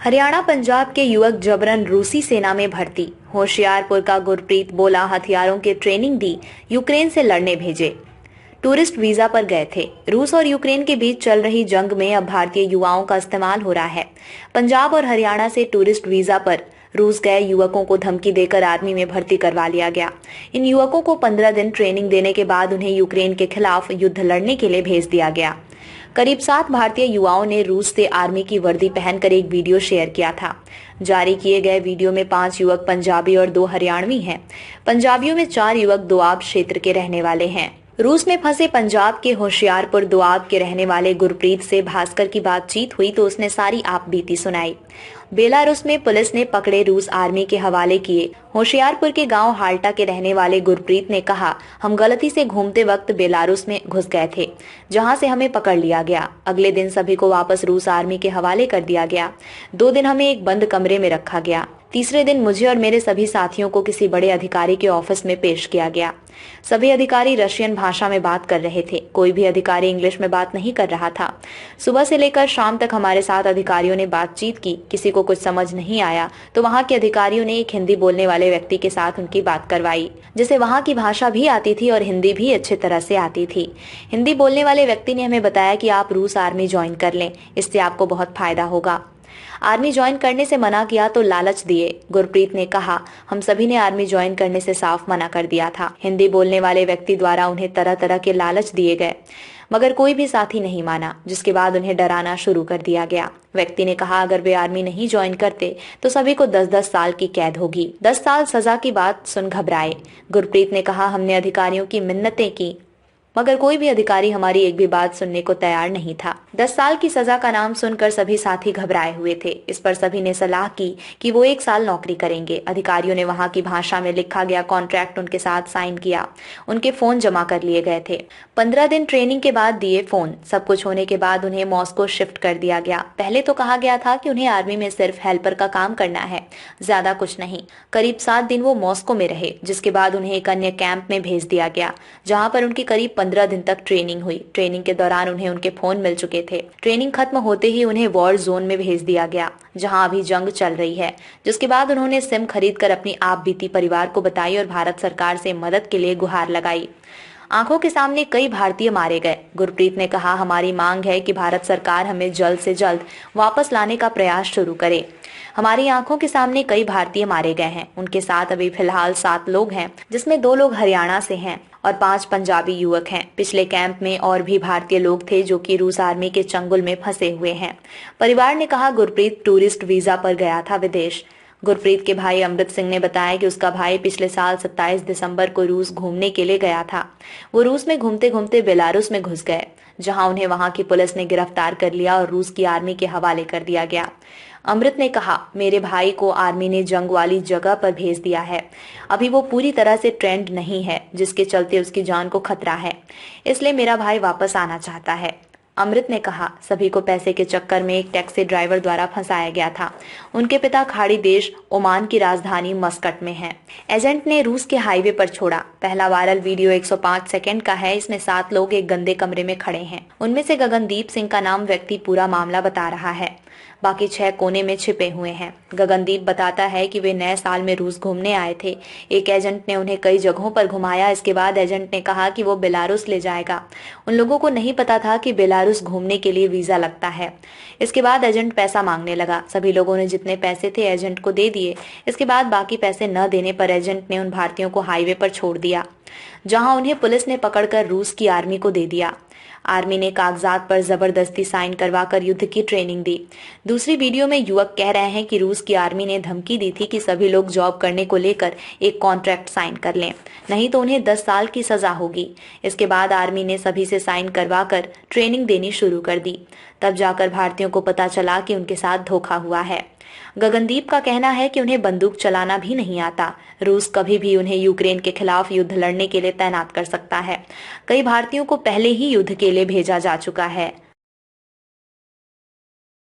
हरियाणा पंजाब के युवक जबरन रूसी सेना में भर्ती। होशियारपुर का गुरप्रीत बोला हथियारों की ट्रेनिंग दी, यूक्रेन से लड़ने भेजे। टूरिस्ट वीजा पर गए थे। रूस और यूक्रेन के बीच चल रही जंग में अब भारतीय युवाओं का इस्तेमाल हो रहा है। पंजाब और हरियाणा से टूरिस्ट वीजा पर रूस गए युवकों को धमकी देकर आर्मी में भर्ती करवा लिया गया। इन युवकों को 15 दिन ट्रेनिंग देने के बाद उन्हें यूक्रेन के खिलाफ युद्ध लड़ने के लिए भेज दिया गया। करीब 7 भारतीय युवाओं ने रूस से आर्मी की वर्दी पहनकर एक वीडियो शेयर किया था। जारी किए गए वीडियो में 5 युवक पंजाबी और 2 हरियाणवी हैं। पंजाबियों में 4 युवक दोआब क्षेत्र के रहने वाले हैं। रूस में फंसे पंजाब के होशियारपुर दोआब के रहने वाले गुरप्रीत से भास्कर की बातचीत हुई तो उसने सारी आपबीती सुनाई। बेलारूस में पुलिस ने पकड़े रूस आर्मी के हवाले किए। होशियारपुर के गांव हाल्टा के रहने वाले गुरप्रीत ने कहा, हम गलती से घूमते वक्त बेलारूस में घुस गए थे, जहां से हमें पकड़ लिया गया। अगले दिन सभी को वापस रूस आर्मी के हवाले कर दिया गया। 2 दिन हमें एक बंद कमरे में रखा गया। तीसरे दिन मुझे और मेरे सभी साथियों को किसी बड़े अधिकारी के ऑफिस में पेश किया गया। सभी अधिकारी रशियन भाषा में बात कर रहे थे, कोई भी अधिकारी इंग्लिश में बात नहीं कर रहा था। सुबह से लेकर शाम तक हमारे साथ अधिकारियों ने बातचीत की। किसी को कुछ समझ नहीं आया तो वहाँ के अधिकारियों ने एक हिंदी बोलने वाले व्यक्ति के साथ उनकी बात करवाई, जिसे वहाँ की भाषा भी आती थी और हिंदी भी अच्छी तरह से आती थी। हिंदी बोलने वाले व्यक्ति ने हमें बताया कि आप रूस आर्मी ज्वाइन कर लें, इससे आपको बहुत फायदा होगा। आर्मी ज्वाइन करने से मना किया तो लालच दिए। गुरप्रीत ने कहा, हम सभी ने आर्मी ज्वाइन करने से साफ मना कर दिया था। हिंदी बोलने वाले व्यक्ति द्वारा उन्हें तरह तरह के लालच दिए गए, मगर कोई भी साथी नहीं माना, जिसके बाद उन्हें डराना शुरू कर दिया गया। व्यक्ति ने कहा, अगर वे आर्मी नहीं ज्वाइन करते तो सभी को 10-10 साल की कैद होगी। 10 साल सजा की बात सुन घबराए। गुरप्रीत ने कहा, हमने अधिकारियों की मिन्नतें की, मगर कोई भी अधिकारी हमारी एक भी बात सुनने को तैयार नहीं था। 10 साल की सजा का नाम सुनकर सभी साथी घबराए हुए थे। इस पर सभी ने सलाह की कि वो 1 साल नौकरी करेंगे। अधिकारियों ने वहां की भाषा में लिखा गया कॉन्ट्रैक्ट उनके साथ साइन किया। उनके फोन जमा कर लिए गए थे। 15 दिन ट्रेनिंग के बाद दिए फोन। सब कुछ होने के बाद उन्हें मॉस्को शिफ्ट कर दिया गया। पहले तो कहा गया था कि उन्हें आर्मी में सिर्फ हेल्पर का काम करना है, ज्यादा कुछ नहीं। करीब 7 दिन वो मॉस्को में रहे, जिसके बाद उन्हें एक अन्य कैंप में भेज दिया गया, जहां पर उनकी करीब 15 दिन तक ट्रेनिंग हुई। ट्रेनिंग के दौरान उन्हें उनके फोन मिल चुके थे। ट्रेनिंग खत्म होते ही उन्हें वॉर जोन में भेज दिया गया, जहां अभी जंग चल रही है। जिसके बाद उन्होंने सिम खरीदकर अपनी आप बीती परिवार को बताई और भारत सरकार से मदद के लिए गुहार लगाई। आंखों के सामने कई भारतीय मारे गए। गुरप्रीत ने कहा, हमारी मांग है कि भारत सरकार हमें जल्द से जल्द वापस लाने का प्रयास शुरू करे। हमारी आंखों के सामने कई भारतीय मारे गए हैं। उनके साथ अभी फिलहाल 7 लोग हैं, जिसमें 2 लोग हरियाणा से हैं और 5 पंजाबी युवक हैं। पिछले कैंप में और भी भारतीय लोग थे जो कि रूस आर्मी के चंगुल में फंसे हुए हैं। परिवार ने कहा, गुरप्रीत टूरिस्ट वीजा पर गया था विदेश। गुरप्रीत के भाई अमृत सिंह ने बताया कि उसका भाई पिछले साल 27 दिसंबर को रूस घूमने के लिए गया था। वो रूस में घूमते घूमते बेलारूस में घुस गए, जहां उन्हें वहां की पुलिस ने गिरफ्तार कर लिया और रूस की आर्मी के हवाले कर दिया गया। अमृत ने कहा, मेरे भाई को आर्मी ने जंग वाली जगह पर भेज दिया है। अभी वो पूरी तरह से ट्रेंड नहीं है, जिसके चलते उसकी जान को खतरा है, इसलिए मेरा भाई वापस आना चाहता है। अमृत ने कहा, सभी को पैसे के चक्कर में एक टैक्सी ड्राइवर द्वारा फंसाया गया था। उनके पिता खाड़ी देश ओमान की राजधानी मस्कट में हैं। एजेंट ने रूस के हाईवे पर छोड़ा। पहला वायरल वीडियो 105 सेकंड का है। इसमें 7 लोग एक गंदे कमरे में खड़े हैं। उनमें से गगनदीप सिंह का नाम व्यक्ति पूरा मामला बता रहा है, बाकी 6 कोने में छिपे हुए हैं। गगनदीप बताता है कि वे नए साल में रूस घूमने आए थे। एक एजेंट ने उन्हें कई जगहों पर घुमाया। इसके बाद एजेंट ने कहा कि वो बेलारूस ले जाएगा। उन लोगों को नहीं पता था कि बेलारूस घूमने के लिए वीजा लगता है। इसके बाद एजेंट पैसा मांगने लगा। सभी लोगों ने जितने पैसे थे एजेंट को दे दिए। इसके बाद बाकी पैसे न देने पर एजेंट ने उन भारतीयों को हाईवे पर छोड़ दिया, जहां उन्हें पुलिस ने पकड़कर रूस की आर्मी को दे दिया। आर्मी ने कागजात पर जबरदस्ती साइन करवाकर युद्ध की ट्रेनिंग दी। दूसरी वीडियो में युवक कह रहे हैं कि रूस की आर्मी ने धमकी दी थी कि सभी लोग जॉब करने को लेकर एक कॉन्ट्रैक्ट साइन कर लें, नहीं तो उन्हें 10 साल की सजा होगी। इसके बाद आर्मी ने सभी से साइन करवाकर ट्रेनिंग देनी शुरू कर दी। तब जाकर भारतीयों को पता चला कि उनके साथ धोखा हुआ है। गगनदीप का कहना है कि उन्हें बंदूक चलाना भी नहीं आता। रूस कभी भी उन्हें यूक्रेन के खिलाफ युद्ध लड़ने के लिए तैनात कर सकता है। कई भारतीयों को पहले ही युद्ध के लिए भेजा जा चुका है।